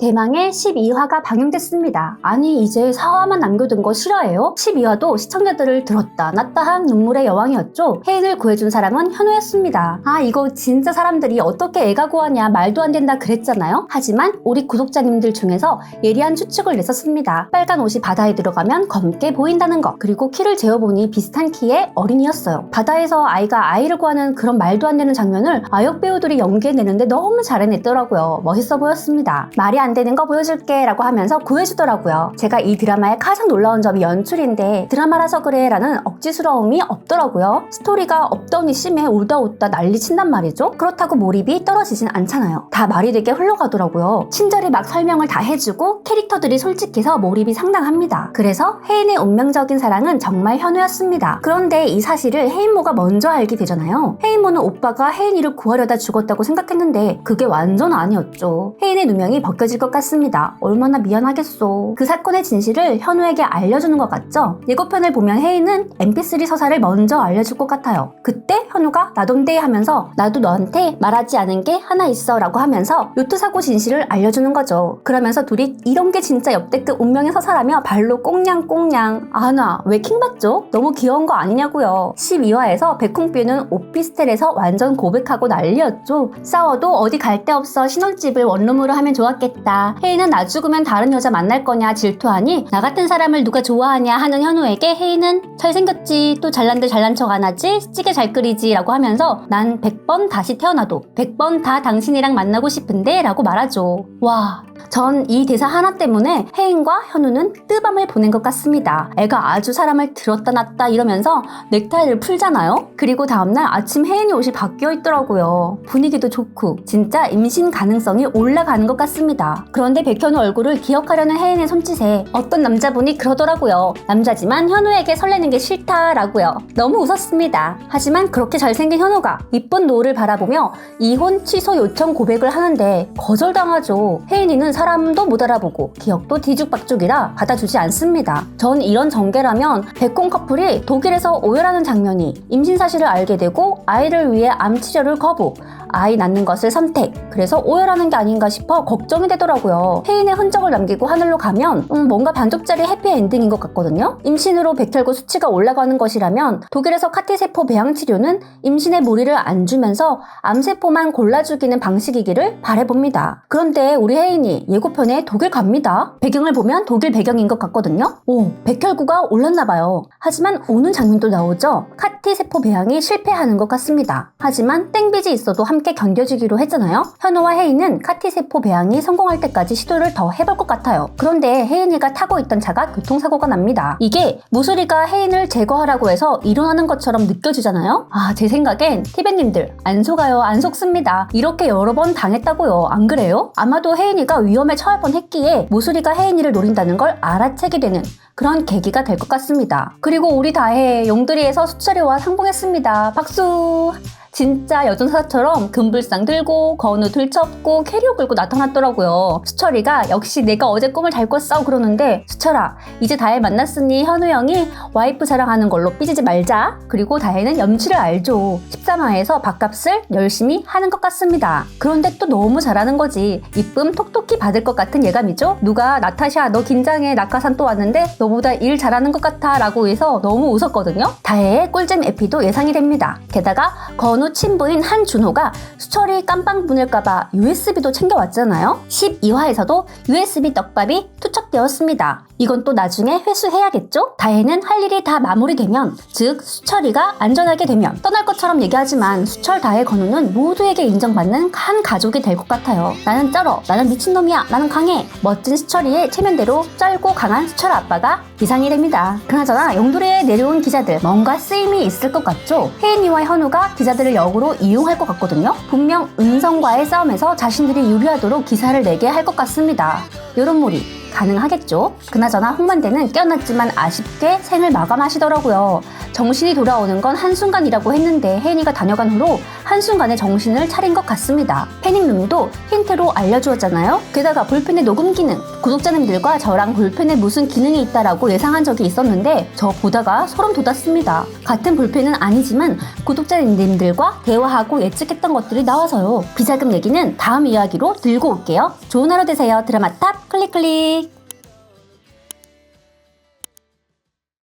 대망의 12화가 방영됐습니다. 아니 이제 4화만 남겨둔 거 싫어해요? 12화도 시청자들을 들었다 놨다 한 눈물의 여왕이었죠. 혜인을 구해준 사람은 현우였습니다. 아 이거 진짜 사람들이 어떻게 애가 구하냐 말도 안 된다 그랬잖아요. 하지만 우리 구독자님들 중에서 예리한 추측을 냈었습니다. 빨간 옷이 바다에 들어가면 검게 보인다는 거, 그리고 키를 재어보니 비슷한 키의 어린이였어요. 바다에서 아이가 아이를 구하는 그런 말도 안 되는 장면을 아역 배우들이 연기해내는데 너무 잘 해냈더라고요. 멋있어 보였습니다. 말이 안 되는 거 보여줄게 라고 하면서 구해주더라고요. 제가 이 드라마의 가장 놀라운 점이 연출인데 드라마라서 그래 라는 억지스러움이 없더라고요. 스토리가 업다운이 심해 울다 웃다 난리 친단 말이죠. 그렇다고 몰입이 떨어지진 않잖아요. 다 말이 되게 흘러가더라고요. 친절히 막 설명을 다 해주고 캐릭터들이 솔직해서 몰입이 상당합니다. 그래서 혜인의 운명적인 사랑은 정말 현우였습니다. 그런데 이 사실을 혜인모가 먼저 알게 되잖아요. 혜인모는 오빠가 혜인이를 구하려다 죽었다고 생각했는데 그게 완전 아니었죠. 혜인의 누명이 벗겨질 것 같습니다. 얼마나 미안하겠소. 그 사건의 진실을 현우에게 알려주는 것 같죠? 예고편을 보면 혜인은 mp3 서사를 먼저 알려줄 것 같아요. 그때 현우가 나돈데 하면서 나도 너한테 말하지 않은 게 하나 있어 라고 하면서 요트 사고 진실을 알려주는 거죠. 그러면서 둘이 이런 게 진짜 역대급 운명의 서사라며 발로 꽁냥꽁냥. 아나 왜 킹받죠? 너무 귀여운 거 아니냐고요. 12화에서 백홍뷰는 오피스텔에서 완전 고백하고 난리였죠. 싸워도 어디 갈 데 없어 신혼집을 원룸으로 하면 좋았겠다. 혜인은 나 죽으면 다른 여자 만날 거냐 질투하니 나 같은 사람을 누가 좋아하냐 하는 현우에게 혜인은 잘생겼지, 또 잘난데 잘난 척 안 하지, 찌개 잘 끓이지 라고 하면서 난 100번 다시 태어나도 100번 다 당신이랑 만나고 싶은데 라고 말하죠. 와, 전 이 대사 하나 때문에 혜인과 현우는 뜨밤을 보낸 것 같습니다. 애가 아주 사람을 들었다 놨다 이러면서 넥타이를 풀잖아요. 그리고 다음날 아침 혜인이 옷이 바뀌어 있더라고요. 분위기도 좋고 진짜 임신 가능성이 올라가는 것 같습니다. 그런데 백현우 얼굴을 기억하려는 혜인의 손짓에 어떤 남자분이 그러더라고요. 남자지만 현우에게 설레는 게 싫다라고요. 너무 웃었습니다. 하지만 그렇게 잘생긴 현우가 이쁜 노을을 바라보며 이혼 취소 요청 고백을 하는데 거절당하죠. 혜인이는 사람도 못 알아보고 기억도 뒤죽박죽이라 받아주지 않습니다. 전 이런 전개라면 백홍 커플이 독일에서 오열하는 장면이 임신 사실을 알게 되고 아이를 위해 암 치료를 거부, 아이 낳는 것을 선택, 그래서 오열하는 게 아닌가 싶어 걱정이 되더라고요. 혜인의 흔적을 남기고 하늘로 가면 뭔가 반쪽짜리 해피엔딩인 것 같거든요. 임신으로 백혈구 수치가 올라가는 것이라면 독일에서 카티세포 배양 치료는 임신에 무리를 안 주면서 암세포만 골라 죽이는 방식이기를 바라봅니다. 그런데 우리 혜인이 예고편에 독일 갑니다. 배경을 보면 독일 배경인 것 같거든요. 오, 백혈구가 올랐나봐요. 하지만 오는 장면도 나오죠. 카티세포 배양이 실패하는 것 같습니다. 하지만 땡빚이 있어도 함께 견뎌주기로 했잖아요. 현우와 혜인은 카티세포 배양이 성공할 때까지 시도를 더 해볼 것 같아요. 그런데 혜인이가 타고 있던 차가 교통사고가 납니다. 이게 무술이가 혜인을 제거하라고 해서 일어나는 것처럼 느껴지잖아요. 아, 제 생각엔 티베님들 안 속아요. 안 속습니다. 이렇게 여러 번 당했다고요. 안 그래요? 아마도 혜인이가 위험에 처할 뻔했기에 무술이가 혜인이를 노린다는 걸 알아채게 되는 그런 계기가 될 것 같습니다. 그리고 우리 다혜 용두리에서 수철이와 상봉했습니다. 박수! 진짜 여전사처럼 금불상 들고 건우 들쳤고 캐리어 끌고 나타났더라고요. 수철이가 역시 내가 어제 꿈을 잘 꿨어 그러는데 수철아 이제 다혜 만났으니 현우 형이 와이프 자랑하는 걸로 삐지지 말자. 그리고 다혜는 염치를 알죠. 13화에서 밥값을 열심히 하는 것 같습니다. 그런데 또 너무 잘하는 거지. 이쁨 톡톡히 받을 것 같은 예감이죠. 누가 나타샤 너 긴장해 낙하산 또 왔는데 너보다 일 잘하는 것 같아 라고 해서 너무 웃었거든요. 다혜의 꿀잼 에피도 예상이 됩니다. 게다가 건우 친부인 한준호가 수철이 깜빵 보낼까봐 USB도 챙겨왔잖아요. 12화에서도 USB 떡밥이 투척되었습니다. 이건 또 나중에 회수해야겠죠? 다혜는 할 일이 다 마무리되면, 즉 수철이가 안전하게 되면 떠날 것처럼 얘기하지만 수철, 다혜, 건우는 모두에게 인정받는 한 가족이 될 것 같아요. 나는 쩔어, 나는 미친놈이야, 나는 강해. 멋진 수철이의 체면대로 쩔고 강한 수철 아빠가 비상이 됩니다. 그나저나 용두리에 내려온 기자들 뭔가 쓰임이 있을 것 같죠? 혜인이와 현우가 기자들을 역으로 이용할 것 같거든요. 분명 은성과의 싸움에서 자신들이 유리하도록 기사를 내게 할 것 같습니다. 요런 몰이 가능하겠죠. 그나저나 홍만대는 깨어났지만 아쉽게 생을 마감하시더라고요. 정신이 돌아오는 건 한순간이라고 했는데 혜인이가 다녀간 후로 한순간에 정신을 차린 것 같습니다. 패닉룸도 힌트로 알려주었잖아요. 게다가 볼펜의 녹음 기능, 구독자님들과 저랑 볼펜에 무슨 기능이 있다라고 예상한 적이 있었는데 저 보다가 소름 돋았습니다. 같은 볼펜은 아니지만 구독자님들과 대화하고 예측했던 것들이 나와서요. 비자금 얘기는 다음 이야기로 들고 올게요. 좋은 하루 되세요. 드라마 탑 클릭 클릭.